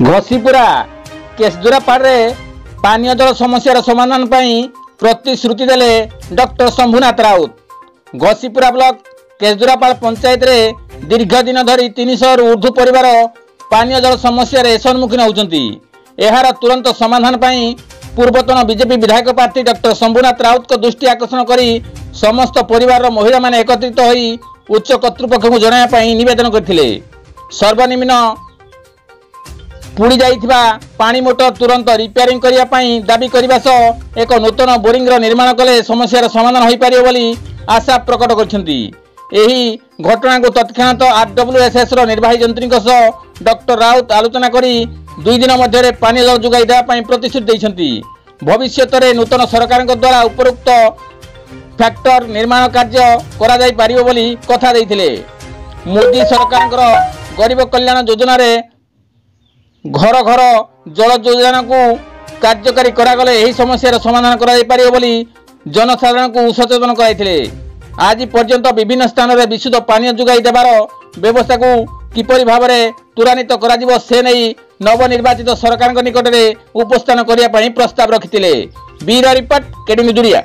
घसीपुरा केशदुरापाड़े पानीय जल समस्यार समाधान प्रतिश्रुति देले डॉक्टर शंभुनाथ राउत। घसीपुरा ब्लॉक केशदुरापाड़ पंचायत रे दीर्घ दिन धरी 300 रु ऊर्ध्व परिवार पानीय जल समस्या सम्मुखीन होउछंती। एहार तुरंत समाधान पूर्वतन बीजेपी विधायक प्रार्थी डॉक्टर शंभुनाथ राउत को दृष्टि आकर्षण करी समस्त परिवार महिला माने एकत्रित होई उच्च कर्तृपक्ष को जणाया निवेदन करथिले। सर्वनिम्न पुड़ी जाइथिबा पानी मोटर तुरंत रिपेयरिंग करिया पई दाबी करबा सह एक नूतन बोरिंग निर्माण कले समस्यार समाधान होई पारियो बोली आशा प्रकट करछंती। एही घटना को तत्क्षणात आरडब्ल्यूएसएस रो निर्वाही जंत्री सह डॉक्टर राउत आलोचना करी 2 दिन मध्य पानी जल जोगाई देवा पई प्रतिश्रुति दैछंती। भविष्यत रे नूतन सरकार द्वारा उपरोक्त फैक्टर निर्माण कार्य करा जाई पारियो बोली कथा दैथिले। मोदी सरकार गरीब कल्याण योजना रे घर घर जल योजना को कार्यकारी करागले यही समस्यार समाधान करा जाई पारियो बोली जनसाधारण को सचेतन कराइथिले। आज पर्यंत विभिन्न स्थान में विशुद्ध पानी जोगाई देवार व्यवस्था को किपरि भाव में त्वरान्वित करा से नहीं नवनिर्वाचित सरकार निकट में उपस्थान करने प्रस्ताव रखिथिले। Bureau report KD news.